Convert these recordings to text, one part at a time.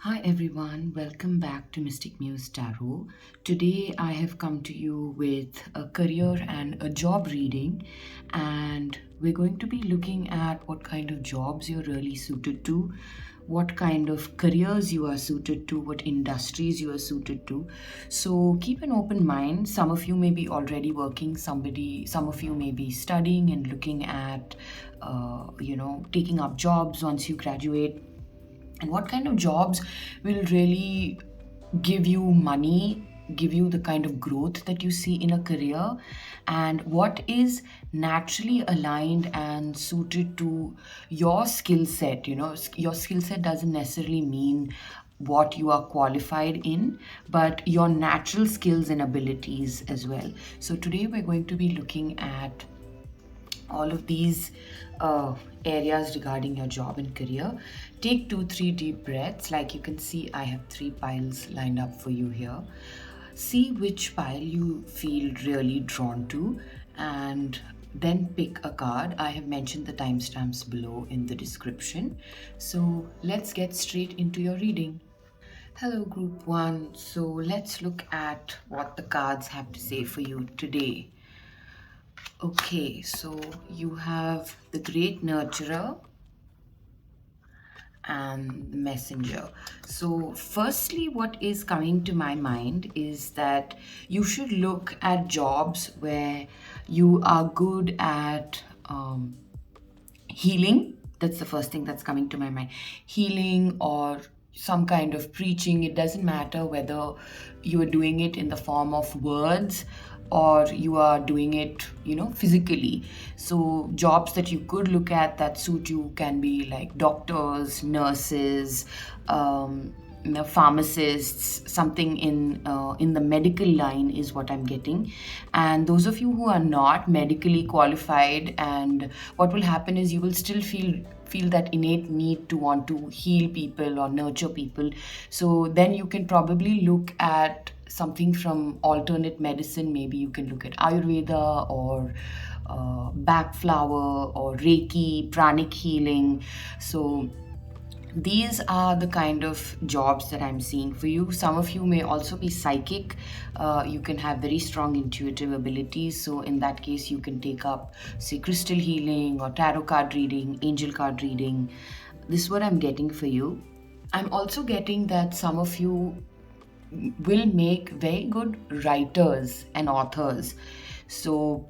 Hi everyone, welcome back to Mystic Muse Tarot. Today I have come to you with a career and a job reading, and we're going to be looking at what kind of jobs you're really suited to, what kind of careers you are suited to, what industries you are suited to. So keep an open mind. Some of you may be already working, some of you may be studying and looking at taking up jobs once you graduate, and what kind of jobs will really give you money, give you the kind of growth that you see in a career, and what is naturally aligned and suited to your skill set. Your skill set doesn't necessarily mean what you are qualified in, but your natural skills and abilities as well. So today we're going to be looking at all of these uh, areas regarding your job and career. Take 2-3 deep breaths. Like you can see, I have 3 piles lined up for you here. See which pile you feel really drawn to, and then pick a card. I have mentioned the timestamps below in the description. So let's get straight into your reading. Hello, Group 1. So let's look at what the cards have to say for you today. Okay, so you have the Great Nurturer and the Messenger. So, firstly, what is coming to my mind is that you should look at jobs where you are good at healing. That's the first thing that's coming to my mind. Healing or some kind of preaching. It doesn't matter whether you are doing it in the form of words or you are doing it, physically. So jobs that you could look at that suit you can be like doctors, nurses, pharmacists. Something in the medical line is what I'm getting. And those of you who are not medically qualified, and what will happen is you will still feel that innate need to want to heal people or nurture people. So then you can probably look at something from alternate medicine. Maybe you can look at Ayurveda or back flower or Reiki, pranic healing. So these are the kind of jobs that I'm seeing for you. Some of you may also be psychic. You can have very strong intuitive abilities. So in that case, you can take up, say, crystal healing or tarot card reading, angel card reading. This is what I'm getting for you. I'm also getting that some of you will make very good writers and authors. So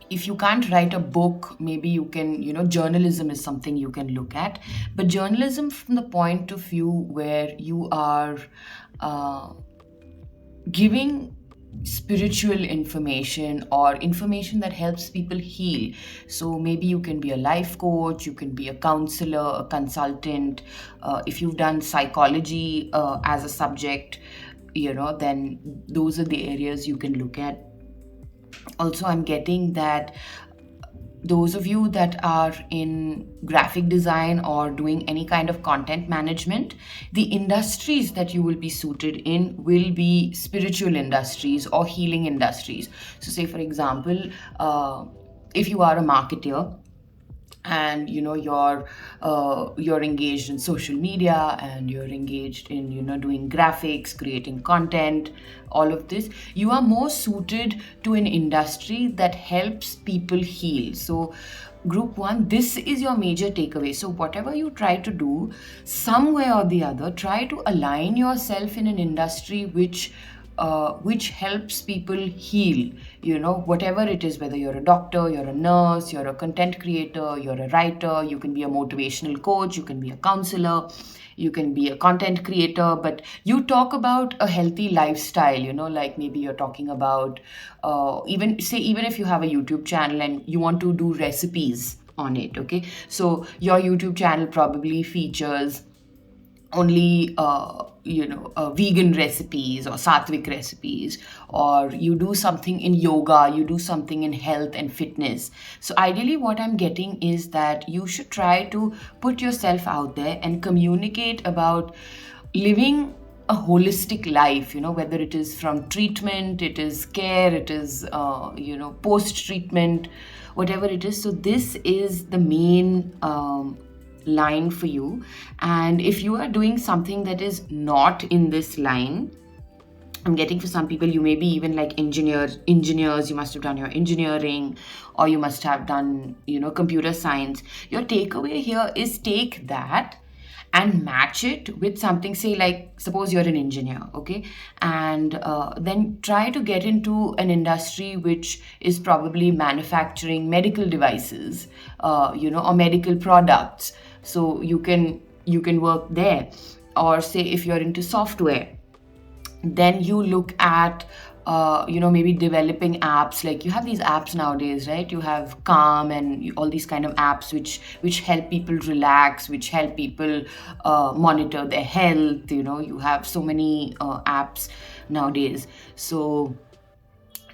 if you can't write a book, maybe you can, journalism is something you can look at. But journalism from the point of view where you are giving spiritual information or information that helps people heal. So maybe you can be a life coach, you can be a counselor, a consultant. If you've done psychology as a subject, then those are the areas you can look at. Also, I'm getting that those of you that are in graphic design or doing any kind of content management, the industries that you will be suited in will be spiritual industries or healing industries. So say for example, if you are a marketer and you're engaged in social media and you're engaged in doing graphics, creating content, all of this, you are more suited to an industry that helps people heal. So group 1, this is your major takeaway. So whatever you try to do, some way or the other, try to align yourself in an industry which helps people heal, whatever it is, whether you're a doctor, you're a nurse, you're a content creator, you're a writer, you can be a motivational coach, you can be a counselor, you can be a content creator, but you talk about a healthy lifestyle, like maybe you're talking about, even if you have a YouTube channel and you want to do recipes on it, okay? So your YouTube channel probably features only vegan recipes or sattvic recipes, or you do something in yoga, you do something in health and fitness. So ideally what I'm getting is that you should try to put yourself out there and communicate about living a holistic life, whether it is from treatment, it is care, it is post treatment, whatever it is. So this is the main line for you. And if you are doing something that is not in this line, I'm getting for some people, you may be even like engineers, you must have done your engineering, or you must have done, computer science. Your takeaway here is take that and match it with something, say, like, suppose you're an engineer, okay? And then try to get into an industry which is probably manufacturing medical devices, or medical products. So you can work there. Or say if you're into software, then you look at maybe developing apps. Like, you have these apps nowadays, right? You have Calm and all these kind of apps which help people relax, which help people monitor their health. You have so many apps nowadays. So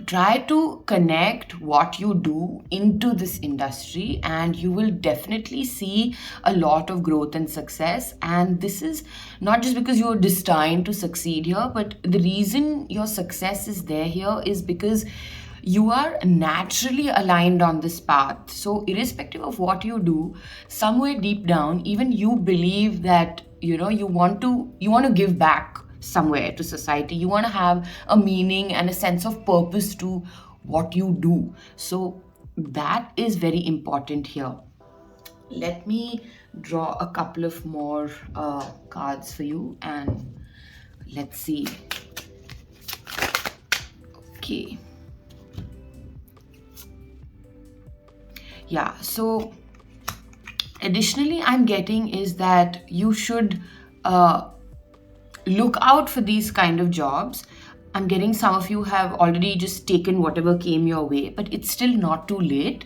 try to connect what you do into this industry, and you will definitely see a lot of growth and success. And this is not just because you're destined to succeed here, but the reason your success is there here is because you are naturally aligned on this path. So irrespective of what you do, somewhere deep down, even you believe that you want to give back somewhere to society. You want to have a meaning and a sense of purpose to what you do. So that is very important here. Let me draw a couple of more cards for you, and let's see. Okay. Yeah, so additionally, I'm getting is that you should look out for these kind of jobs. I'm getting some of you have already just taken whatever came your way, but it's still not too late.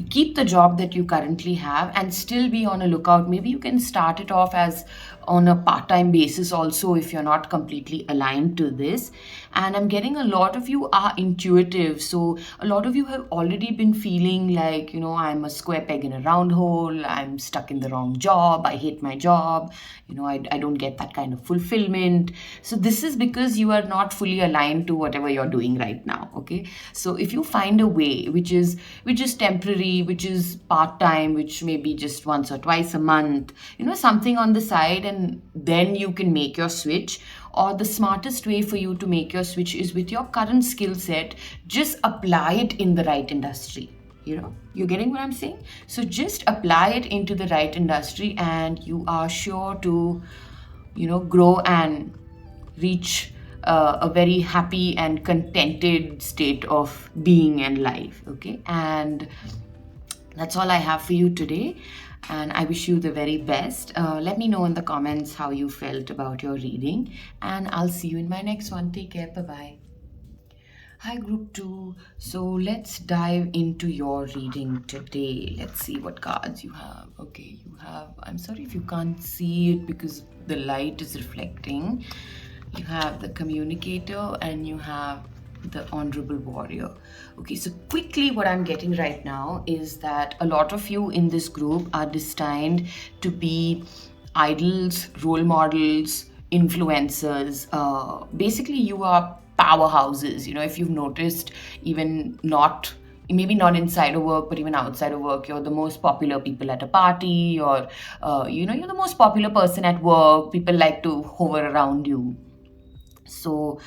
Keep the job that you currently have and still be on a lookout. Maybe you can start it off as on a part-time basis also if you're not completely aligned to this. And I'm getting a lot of you are intuitive. So a lot of you have already been feeling like, I'm a square peg in a round hole. I'm stuck in the wrong job. I hate my job. I don't get that kind of fulfillment. So this is because you are not fully aligned to whatever you're doing right now. Okay. So if you find a way which is temporary, which is part-time, which may be just once or twice a month, something on the side, and then you can make your switch. Or the smartest way for you to make your switch is with your current skill set, just apply it in the right industry. You're getting what I'm saying? So just apply it into the right industry, and you are sure to, grow and reach a very happy and contented state of being and life. Okay. And that's all I have for you today. And I wish you the very best. Let me know in the comments how you felt about your reading. And I'll see you in my next one. Take care. Bye-bye. Hi, Group 2. So let's dive into your reading today. Let's see what cards you have. Okay, you have... I'm sorry if you can't see it because the light is reflecting. You have the Communicator and you have the Honorable Warrior. Okay, so quickly what I'm getting right now is that a lot of you in this group are destined to be idols, role models, influencers. Basically, you are powerhouses. If you've noticed, even maybe not inside of work, but even outside of work, you're the most popular people at a party, or you're the most popular person at work. People like to hover around you. So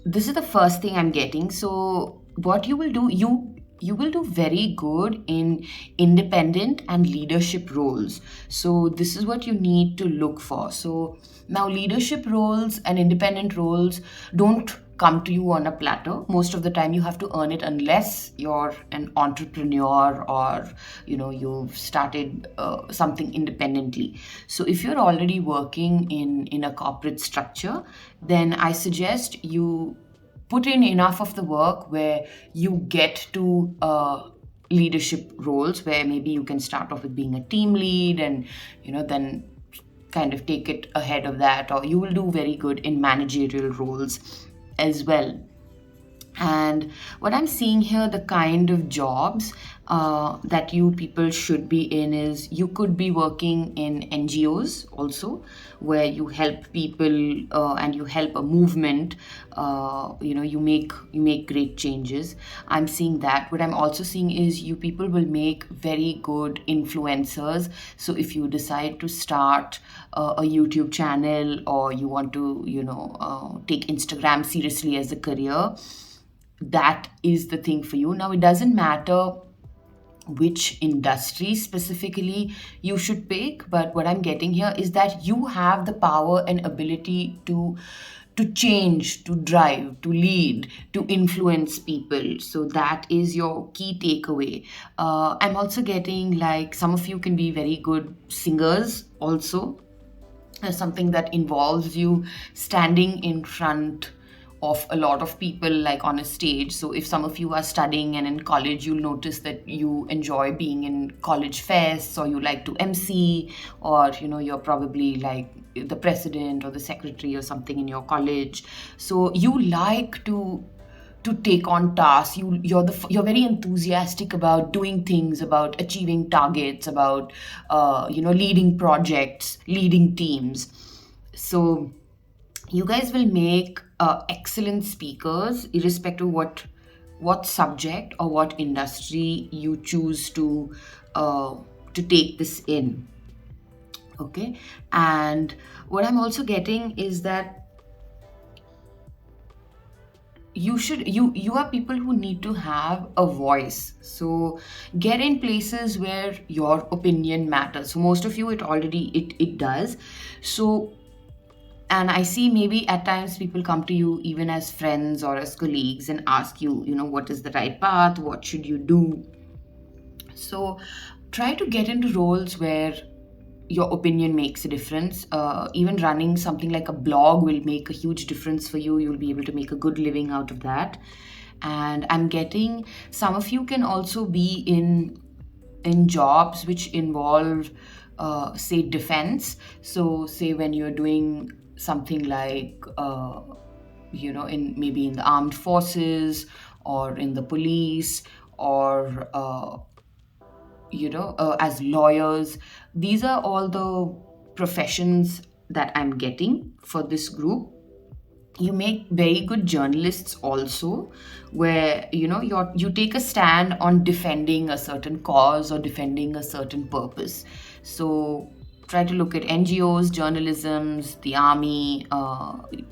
this is the first thing I'm getting. So what you will do, you will do very good in independent and leadership roles. So this is what you need to look for. So now leadership roles and independent roles don't come to you on a platter. Most of the time you have to earn it, unless you're an entrepreneur or you've started something independently. So if you're already working in a corporate structure, then I suggest you put in enough of the work where you get to leadership roles, where maybe you can start off with being a team lead and then kind of take it ahead of that, or you will do very good in managerial roles as well. And what I'm seeing here, the kind of jobs that you people should be in is, you could be working in NGOs also, where you help people and you help a movement. You make great changes. I'm seeing that. What I'm also seeing is, you people will make very good influencers. So if you decide to start a YouTube channel, or you want to take Instagram seriously as a career, that is the thing for you. Now, it doesn't matter which industry specifically you should pick, but what I'm getting here is that you have the power and ability to change, to drive, to lead, to influence people. So that is your key takeaway. I'm also getting like some of you can be very good singers also, something that involves you standing in front of a lot of people, like on a stage. So if some of you are studying and in college, you'll notice that you enjoy being in college fests, or you like to MC, or you're probably like the president or the secretary or something in your college. So you like to take on tasks. You're very enthusiastic about doing things, about achieving targets, about leading projects, leading teams. So you guys will make excellent speakers, irrespective of what subject or what industry you choose to take this in. Okay. And what I'm also getting is that you are people who need to have a voice. So get in places where your opinion matters. So most of you, it does. So, and I see maybe at times people come to you even as friends or as colleagues and ask you, what is the right path, what should you do. So try to get into roles where your opinion makes a difference. Even running something like a blog will make a huge difference for you. You'll be able to make a good living out of that. And I'm getting some of you can also be in jobs which involve, say, defense. So, say when you're doing something like, in maybe in the armed forces, or in the police, or as lawyers. These are all the professions that I'm getting for this group. You make very good journalists also, where you take a stand on defending a certain cause or defending a certain purpose. So try to look at NGOs, journalisms, the army,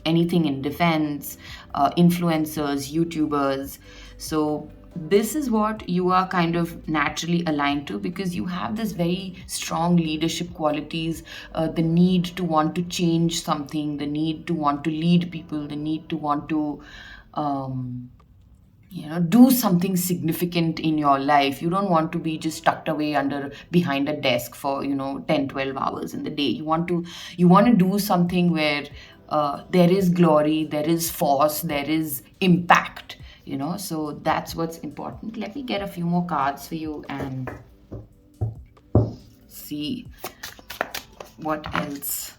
anything in defense, influencers, YouTubers. So this is what you are kind of naturally aligned to, because you have this very strong leadership qualities, the need to want to change something, the need to want to lead people, the need to want to um, do something significant in your life. You don't want to be just tucked away under behind a desk for 10, 12 hours in the day. You want to do something where there is glory, there is force, there is impact. So that's what's important. Let me get a few more cards for you and see what else,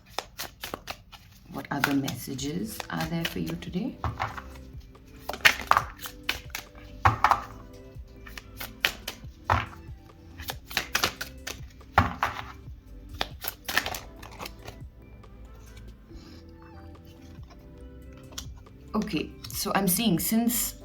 what other messages are there for you today. Okay, so I'm seeing, since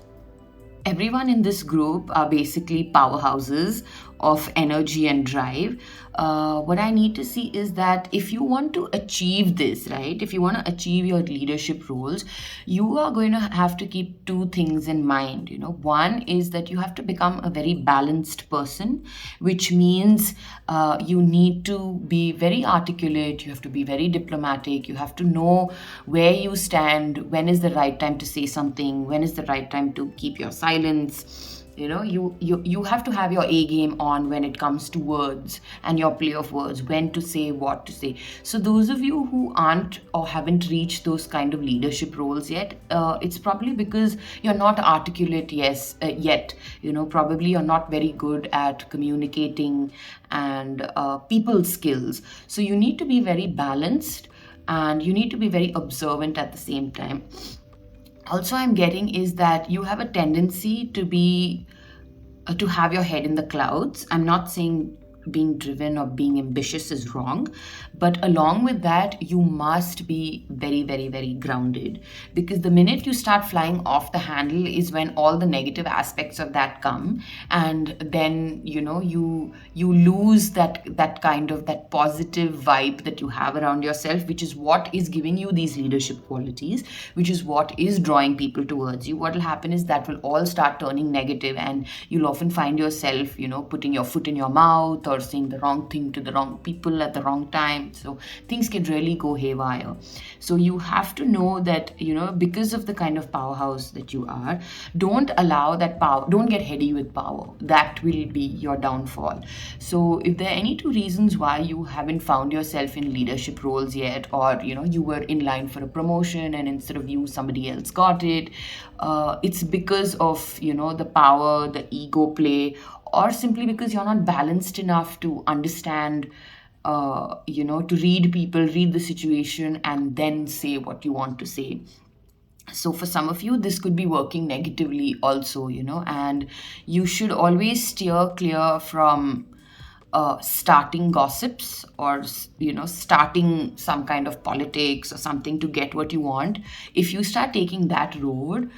everyone in this group are basically powerhouses of energy and drive, what I need to see is that if you want to achieve this, right, if you want to achieve your leadership roles, you are going to have to keep two things in mind. One is that you have to become a very balanced person, which means you need to be very articulate, you have to be very diplomatic, you have to know where you stand, when is the right time to say something, when is the right time to keep your silence. You have to have your A game on when it comes to words and your play of words, when to say, what to say. So those of you who aren't or haven't reached those kind of leadership roles yet, it's probably because you're not articulate yet. Probably you're not very good at communicating and people skills. So you need to be very balanced, and you need to be very observant at the same time. Also, I'm getting is that you have a tendency to have your head in the clouds. I'm not saying being driven or being ambitious is wrong, but along with that, you must be very, very, very grounded, because the minute you start flying off the handle is when all the negative aspects of that come, and then you lose that kind of that positive vibe that you have around yourself, which is what is giving you these leadership qualities, which is what is drawing people towards you. What will happen is that will all start turning negative, and you'll often find yourself, putting your foot in your mouth or saying the wrong thing to the wrong people at the wrong time. So things can really go haywire. So you have to know that, because of the kind of powerhouse that you are, don't allow that power, don't get heady with power. That will be your downfall. So if there are any two reasons why you haven't found yourself in leadership roles yet, or you were in line for a promotion and instead of you somebody else got it, it's because of the power, the ego play, or simply because you're not balanced enough to understand, to read people, read the situation, and then say what you want to say. So for some of you, this could be working negatively also, and you should always steer clear from starting gossips, or starting some kind of politics or something to get what you want. If you start taking that road,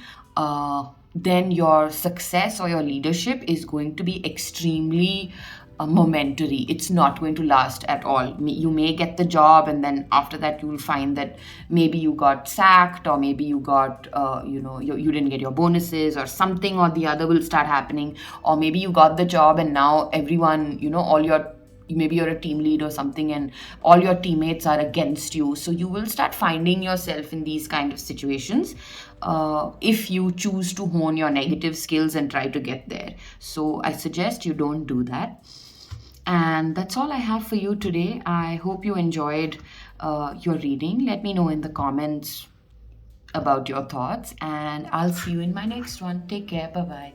then your success or your leadership is going to be extremely momentary. It's not going to last at all. You may get the job, and then after that you will find that maybe you got sacked, or maybe you got you didn't get your bonuses, or something or the other will start happening. Or maybe you got the job and now everyone, all your, maybe you're a team lead or something, and all your teammates are against you. So you will start finding yourself in these kind of situations, if you choose to hone your negative skills and try to get there. So I suggest you don't do that. And that's all I have for you today. I hope you enjoyed your reading. Let me know in the comments about your thoughts, and I'll see you in my next one. Take care. Bye bye.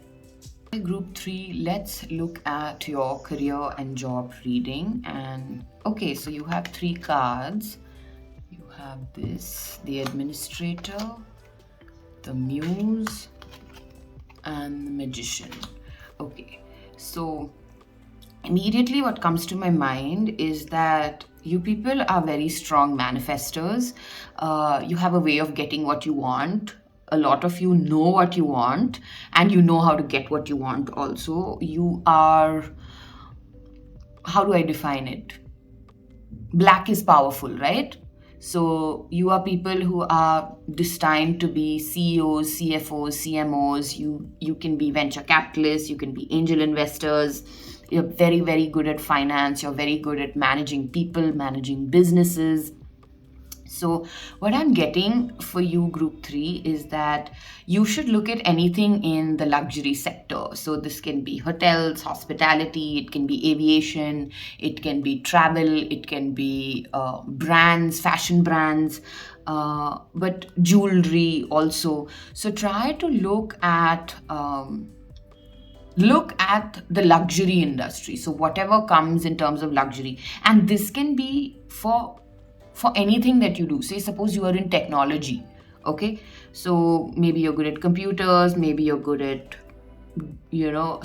Group 3, let's look at your career and job reading. And okay, so you have 3 cards. You have this, the administrator, the muse, and the magician. Okay, so immediately what comes to my mind is that you people are very strong manifestors. You have a way of getting what you want. A lot of you know what you want, and you know how to get what you want also. You are, how do I define it? Black is powerful, right? So you are people who are destined to be CEOs, CFOs, CMOs. You can be venture capitalists, you can be angel investors. You're very, very good at finance. You're very good at managing people, managing businesses. So what I'm getting for you, group 3, is that you should look at anything in the luxury sector. So this can be hotels, hospitality, it can be aviation, it can be travel, it can be brands, fashion brands, but jewelry also. So try to look at the luxury industry. So whatever comes in terms of luxury, and this can be for anything that you do. Say suppose you are in technology, okay, so maybe you're good at computers, maybe you're good at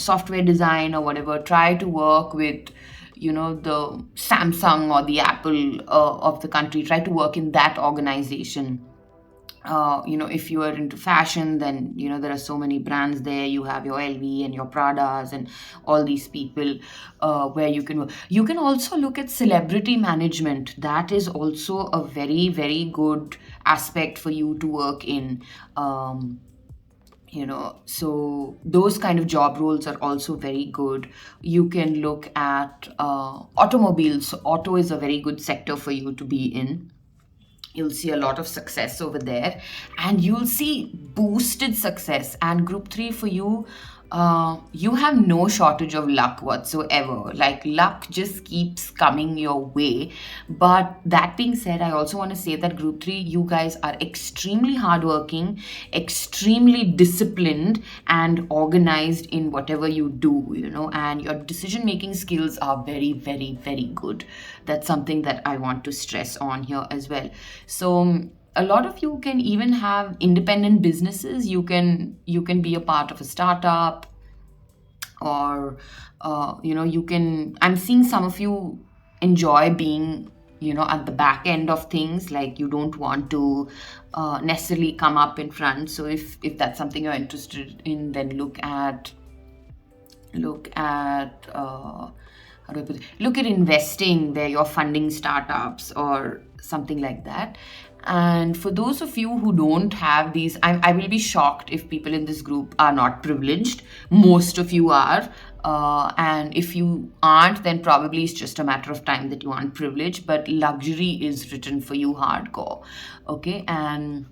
software design or whatever. Try to work with the Samsung or the Apple of the country. Try to work in that organization. If you are into fashion, then there are so many brands there. You have your LV and your Pradas and all these people, where you can work. You can also look at celebrity management. That is also a very, very good aspect for you to work in. So those kind of job roles are also very good. You can look at automobiles. Auto is a very good sector for you to be in. You'll see a lot of success over there, and you'll see boosted success. And group 3 for you, you have no shortage of luck whatsoever. Like, luck just keeps coming your way. But that being said, I also want to say that group 3, you guys are extremely hardworking, extremely disciplined, and organized in whatever you do, and your decision making skills are very, very, very good. That's something that I want to stress on here as well. So a lot of you can even have independent businesses. You can be a part of a startup, or you can, I'm seeing some of you enjoy being, at the back end of things, like you don't want to necessarily come up in front. So if that's something you're interested in, then how do I put it? Look at investing where you're funding startups or something like that. And for those of you who don't have these, I will be shocked if people in this group are not privileged. Most of you are. And if you aren't, then probably it's just a matter of time that you aren't privileged. But luxury is written for you hardcore. Okay. And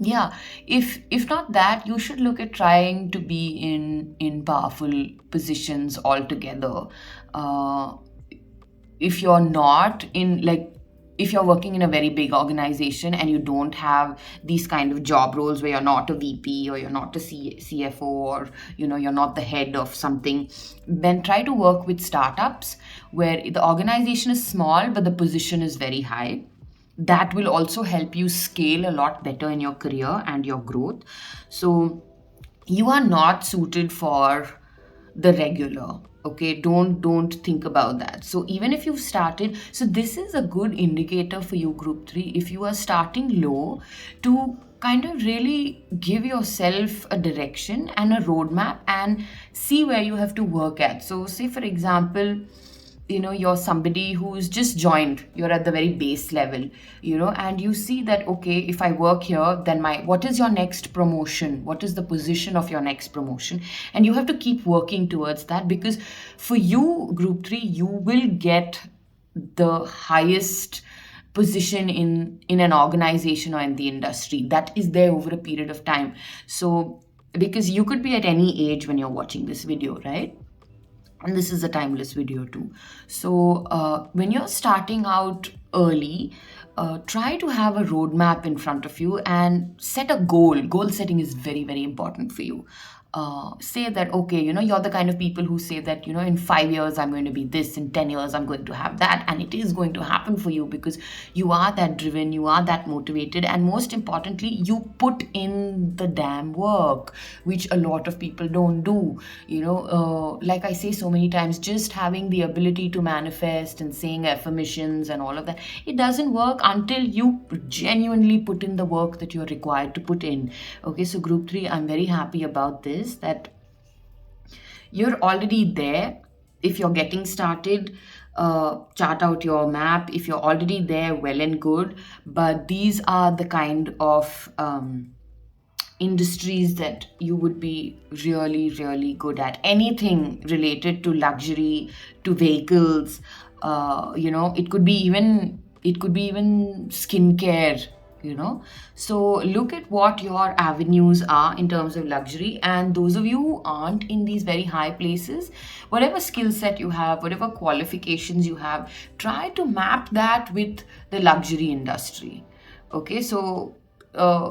yeah, if not that, you should look at trying to be in powerful positions altogether. uh, if you're not in, like, if you're working in a very big organization and you don't have these kind of job roles where you're not a VP, or you're not a CFO, or you're not the head of something, then try to work with startups where the organization is small but the position is very high. That will also help you scale a lot better in your career and your growth. So you are not suited for the regular. Okay, don't think about that. So even if you've started, so this is a good indicator for you, group 3, if you are starting low, to kind of really give yourself a direction and a roadmap and see where you have to work at. So say for example, you're somebody who's just joined, you're at the very base level, and you see that, okay, if I work here, then what is your next promotion, what is the position of your next promotion, and you have to keep working towards that, because for you, group 3, you will get the highest position in an organization or in the industry that is there over a period of time. So because you could be at any age when you're watching this video, right? And this is a timeless video too. So when you're starting out early, try to have a roadmap in front of you and set a goal setting is very, very important for you. Say that, okay, you're the kind of people who say that, in 5 years I'm going to be this, in 10 years I'm going to have that, and it is going to happen for you because you are that driven, you are that motivated, and most importantly, you put in the damn work, which a lot of people don't do. Like I say so many times, just having the ability to manifest and saying affirmations and all of that, it doesn't work until you genuinely put in the work that you're required to put in. Okay, so group 3, I'm very happy about this, that you're already there. If you're getting started, chart out your map. If you're already there, well and good. But these are the kind of industries that you would be really, really good at. Anything related to luxury, to vehicles, it could be even skincare. So look at what your avenues are in terms of luxury, and those of you who aren't in these very high places, whatever skill set you have, whatever qualifications you have, try to map that with the luxury industry. Okay, so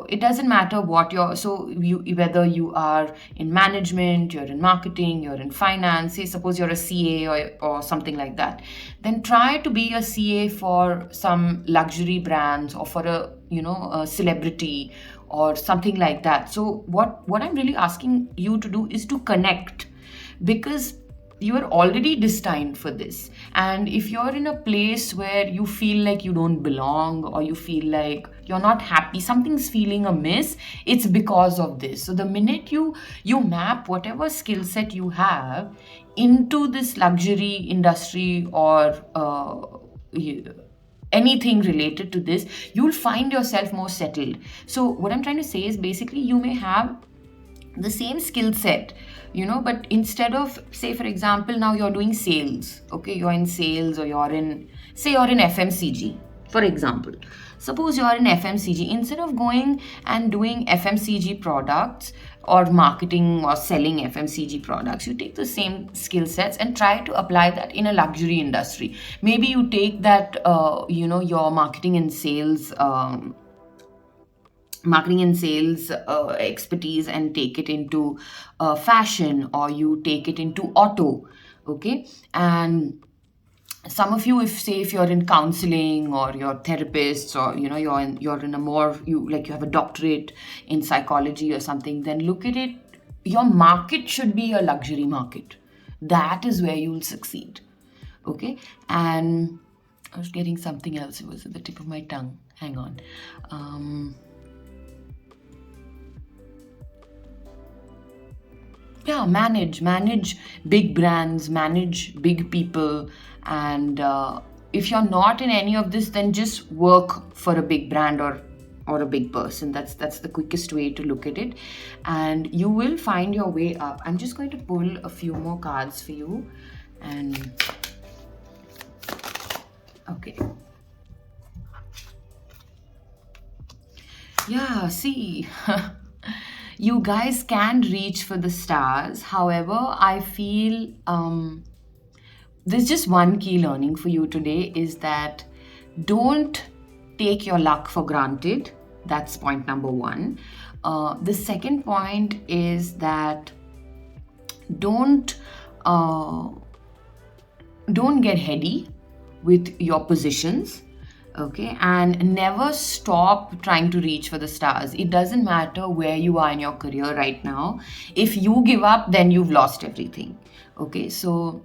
it doesn't matter what whether you are in management, you're in marketing, you're in finance. Say suppose you're a CA or something like that, then try to be a CA for some luxury brands, or for a celebrity or something like that. So what I'm really asking you to do is to connect, because you are already destined for this. And if you're in a place where you feel like you don't belong, or you feel like you're not happy, something's feeling amiss, it's because of this. So the minute you map whatever skill set you have into this luxury industry, or anything related to this, you'll find yourself more settled. So what I'm trying to say is, basically, you may have the same skill set, but instead of, say for example, now you're doing sales. Okay, you're in sales, or you're in FMCG, for example. Suppose you're in FMCG, instead of going and doing FMCG products or marketing or selling FMCG products, you take the same skill sets and try to apply that in a luxury industry. Maybe you take that your marketing and sales expertise, and take it into fashion, or you take it into auto. Okay, and Some of you, if say if you're in counseling or you're therapists, or you're in a more, you have a doctorate in psychology or something, then look at it. Your market should be a luxury market. That is where you'll succeed. Okay. And I was getting something else, it was at the tip of my tongue. Hang on. um yeah, manage big brands, manage big people. And if you're not in any of this, then just work for a big brand, or a big person. That's the quickest way to look at it, and you will find your way up. I'm just going to pull a few more cards for you. And okay. Yeah, see, you guys can reach for the stars. However, I feel there's just one key learning for you today, is that don't take your luck for granted. That's point number one. The second point is that don't uh, don't get heady with your positions. Okay, and never stop trying to reach for the stars. It doesn't matter where you are in your career right now. If you give up, then you've lost everything. Okay, so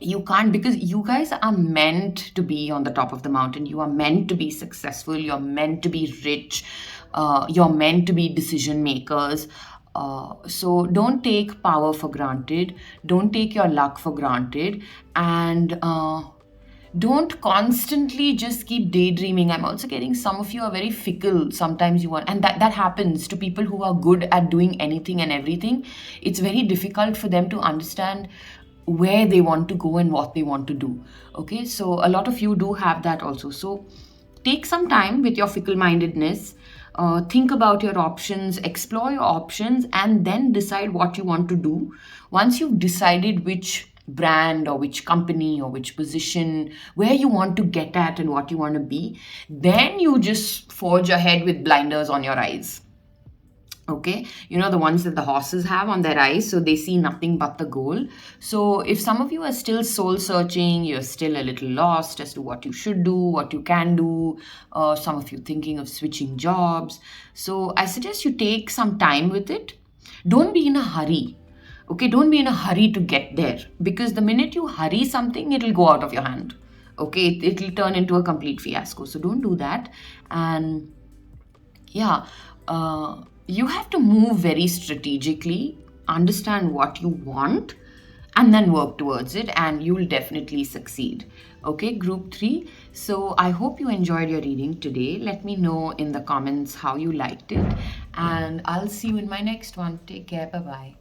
you can't, because you guys are meant to be on the top of the mountain. You are meant to be successful, you're meant to be rich, you're meant to be decision makers. So don't take power for granted, don't take your luck for granted, and don't constantly just keep daydreaming. I'm also getting some of you are very fickle. Sometimes you want, and that happens to people who are good at doing anything and everything. It's very difficult for them to understand where they want to go and what they want to do. Okay, so a lot of you do have that also. So take some time with your fickle mindedness. Think about your options, explore your options, and then decide what you want to do. Once you've decided which brand or which company or which position, where you want to get at and what you want to be, then you just forge ahead with blinders on your eyes. Okay, the ones that the horses have on their eyes, so they see nothing but the goal. So if some of you are still soul searching, you're still a little lost as to what you should do, what you can do, some of you thinking of switching jobs, so I suggest you take some time with it. Don't be in a hurry. Okay, don't be in a hurry to get there, because the minute you hurry something, it'll go out of your hand. Okay, it'll turn into a complete fiasco, so don't do that. And yeah, you have to move very strategically, understand what you want, and then work towards it, and you will definitely succeed. Okay, group 3. So I hope you enjoyed your reading today. Let me know in the comments how you liked it, and I'll see you in my next one. Take care. Bye bye.